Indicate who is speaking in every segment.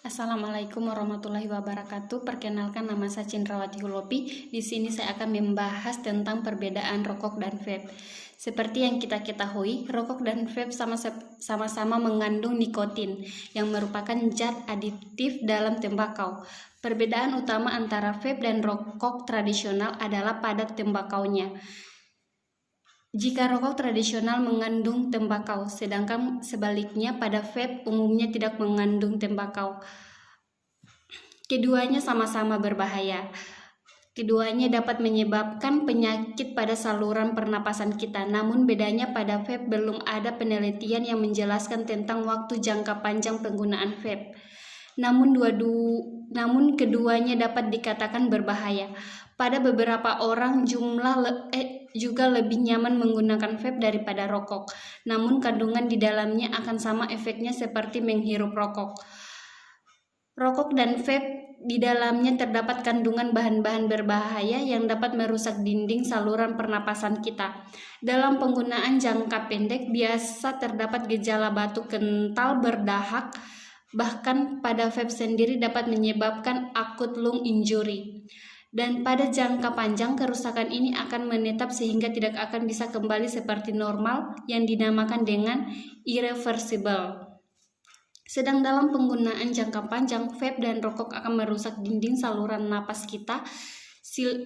Speaker 1: Assalamualaikum warahmatullahi wabarakatuh. Perkenalkan, nama saya Cindrawati Hulopi. Di sini saya akan membahas tentang perbedaan rokok dan vape. Seperti yang kita ketahui, rokok dan vape sama-sama mengandung nikotin yang merupakan zat adiktif dalam tembakau. Perbedaan utama antara vape dan rokok tradisional adalah pada tembakaunya. Jika rokok tradisional mengandung tembakau, sedangkan sebaliknya pada vape umumnya tidak mengandung tembakau. Keduanya sama-sama berbahaya. Keduanya dapat menyebabkan penyakit pada saluran pernapasan kita. Namun bedanya pada vape belum ada penelitian yang menjelaskan tentang waktu jangka panjang penggunaan vape. Namun keduanya dapat dikatakan berbahaya. Pada beberapa orang juga lebih nyaman menggunakan vape daripada rokok. Namun kandungan di dalamnya akan sama efeknya seperti menghirup rokok. Rokok dan vape di dalamnya terdapat kandungan bahan-bahan berbahaya yang dapat merusak dinding saluran pernapasan kita. Dalam penggunaan jangka pendek biasa terdapat gejala batuk kental berdahak. Bahkan pada vape sendiri dapat menyebabkan acute lung injury. Dan pada jangka panjang kerusakan ini akan menetap sehingga tidak akan bisa kembali seperti normal yang dinamakan dengan irreversible. Sedang dalam penggunaan jangka panjang, vape dan rokok akan merusak dinding saluran napas kita.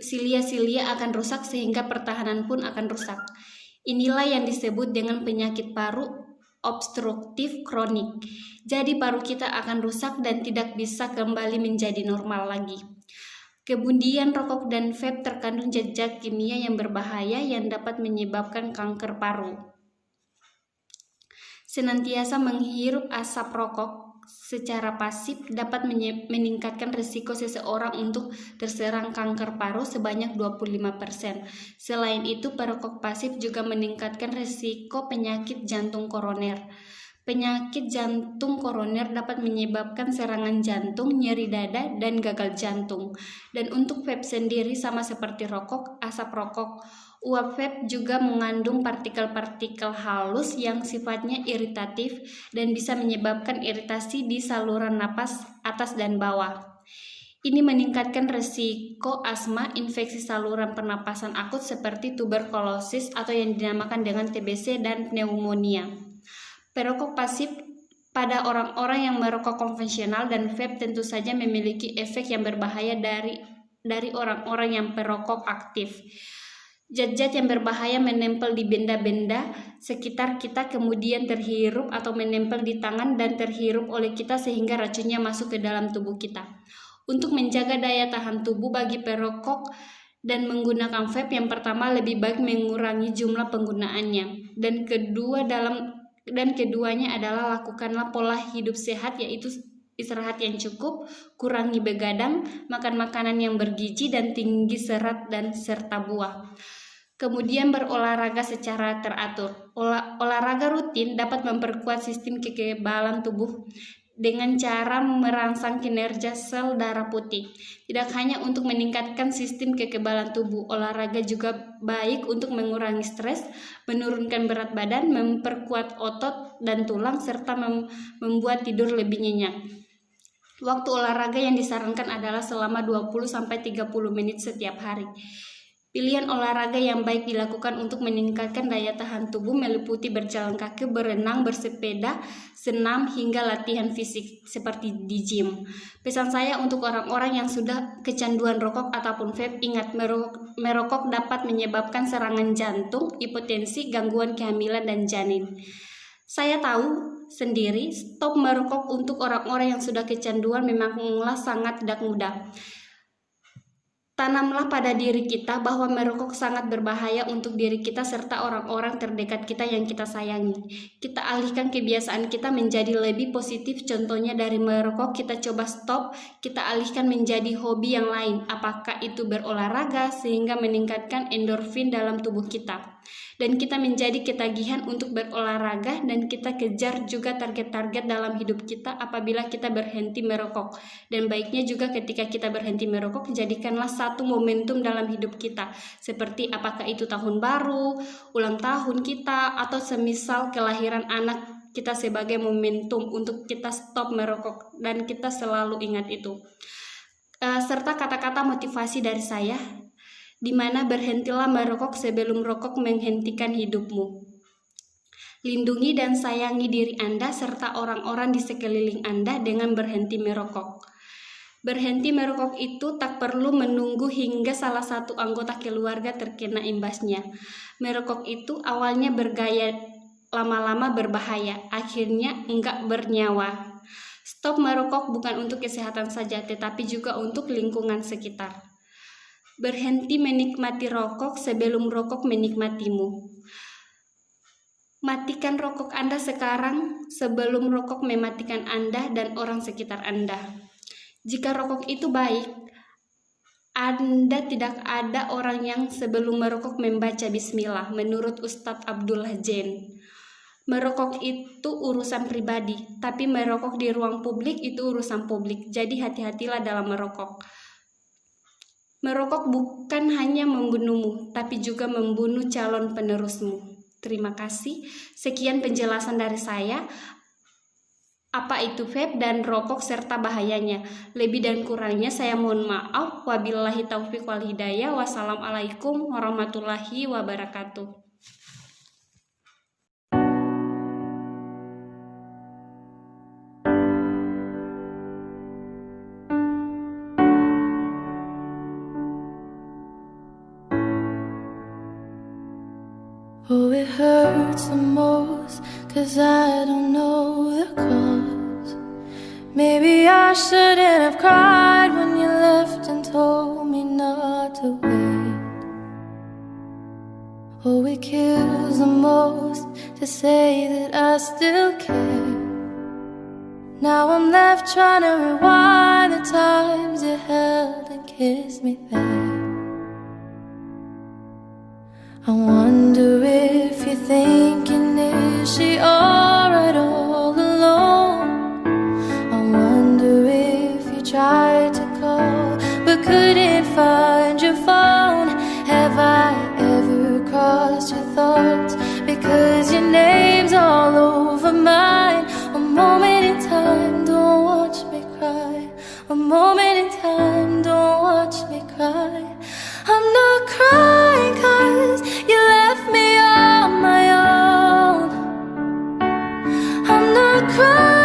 Speaker 1: Silia-silia akan rusak sehingga pertahanan pun akan rusak. Inilah yang disebut dengan penyakit paru obstruktif kronik. Jadi paru kita akan rusak dan tidak bisa kembali menjadi normal lagi. Kemudian rokok dan vape terkandung zat-zat kimia yang berbahaya yang dapat menyebabkan kanker paru. Senantiasa menghirup asap rokok secara pasif dapat meningkatkan risiko seseorang untuk terserang kanker paru sebanyak 25%. Selain itu, perokok pasif juga meningkatkan risiko penyakit jantung koroner. Penyakit jantung koroner dapat menyebabkan serangan jantung, nyeri dada, dan gagal jantung. Dan untuk vape sendiri sama seperti rokok, asap rokok, uap vape juga mengandung partikel-partikel halus yang sifatnya iritatif dan bisa menyebabkan iritasi di saluran napas atas dan bawah. Ini meningkatkan risiko asma, infeksi saluran pernapasan akut seperti tuberkulosis atau yang dinamakan dengan TBC dan pneumonia. Perokok pasif pada orang-orang yang merokok konvensional dan vape tentu saja memiliki efek yang berbahaya dari orang-orang yang perokok aktif. Zat-zat yang berbahaya menempel di benda-benda sekitar kita, kemudian terhirup atau menempel di tangan dan terhirup oleh kita sehingga racunnya masuk ke dalam tubuh kita. Untuk menjaga daya tahan tubuh bagi perokok dan menggunakan vape, yang pertama lebih baik mengurangi jumlah penggunaannya, dan keduanya adalah lakukanlah pola hidup sehat, yaitu istirahat yang cukup, kurangi begadang, makan makanan yang bergizi dan tinggi serat dan serta buah. Kemudian berolahraga secara teratur. Olahraga rutin dapat memperkuat sistem kekebalan tubuh dengan cara merangsang kinerja sel darah putih. Tidak hanya untuk meningkatkan sistem kekebalan tubuh, olahraga juga baik untuk mengurangi stres, menurunkan berat badan, memperkuat otot dan tulang, serta membuat tidur lebih nyenyak. Waktu olahraga yang disarankan adalah selama 20-30 menit setiap hari. Pilihan olahraga yang baik dilakukan untuk meningkatkan daya tahan tubuh meliputi berjalan kaki, berenang, bersepeda, senam, hingga latihan fisik seperti di gym. Pesan saya untuk orang-orang yang sudah kecanduan rokok ataupun vape, ingat, merokok dapat menyebabkan serangan jantung, hipertensi, gangguan kehamilan, dan janin. Saya tahu sendiri, stop merokok untuk orang-orang yang sudah kecanduan memanglah sangat tidak mudah. Tanamlah pada diri kita bahwa merokok sangat berbahaya untuk diri kita serta orang-orang terdekat kita yang kita sayangi. Kita alihkan kebiasaan kita menjadi lebih positif, contohnya dari merokok kita coba stop, kita alihkan menjadi hobi yang lain, apakah itu berolahraga sehingga meningkatkan endorfin dalam tubuh kita. Dan kita menjadi ketagihan untuk berolahraga, dan kita kejar juga target-target dalam hidup kita apabila kita berhenti merokok. Dan baiknya juga ketika kita berhenti merokok, jadikanlah satu momentum dalam hidup kita, seperti apakah itu tahun baru, ulang tahun kita, atau semisal kelahiran anak kita sebagai momentum untuk kita stop merokok, dan kita selalu ingat itu. Serta kata-kata motivasi dari saya, di mana berhentilah merokok sebelum rokok menghentikan hidupmu. Lindungi dan sayangi diri Anda serta orang-orang di sekeliling Anda dengan berhenti merokok. Berhenti merokok itu tak perlu menunggu hingga salah satu anggota keluarga terkena imbasnya. Merokok itu awalnya bergaya, lama-lama berbahaya, akhirnya enggak bernyawa. Stop merokok bukan untuk kesehatan saja, tetapi juga untuk lingkungan sekitar. Berhenti menikmati rokok sebelum rokok menikmatimu. Matikan rokok Anda sekarang sebelum rokok mematikan Anda dan orang sekitar Anda. Jika rokok itu baik, Anda tidak ada orang yang sebelum merokok membaca bismillah, menurut Ustadz Abdullah Jain. Merokok itu urusan pribadi, tapi merokok di ruang publik itu urusan publik. Jadi hati-hatilah dalam merokok. Merokok bukan hanya membunuhmu, tapi juga membunuh calon penerusmu. Terima kasih. Sekian penjelasan dari saya. Apa itu vape dan rokok serta bahayanya. Lebih dan kurangnya saya mohon maaf. Wabillahi taufiq wal hidayah. Wassalamualaikum warahmatullahi wabarakatuh.
Speaker 2: Oh, it hurts the most, 'cause I don't know the cause. Maybe I shouldn't have cried when you left and told me not to wait. Oh, it kills the most to say that I still care. Now I'm left trying to rewind the times you held and kissed me there. I wonder if you're thinking, is she alright all alone? I wonder if you tried to call but couldn't find your phone. Have I ever crossed your thoughts? Because your name's all over mine. A moment in time, don't watch me cry. A moment in time, don't watch me cry. I'm not crying 'cause you left me on my own. I'm not crying.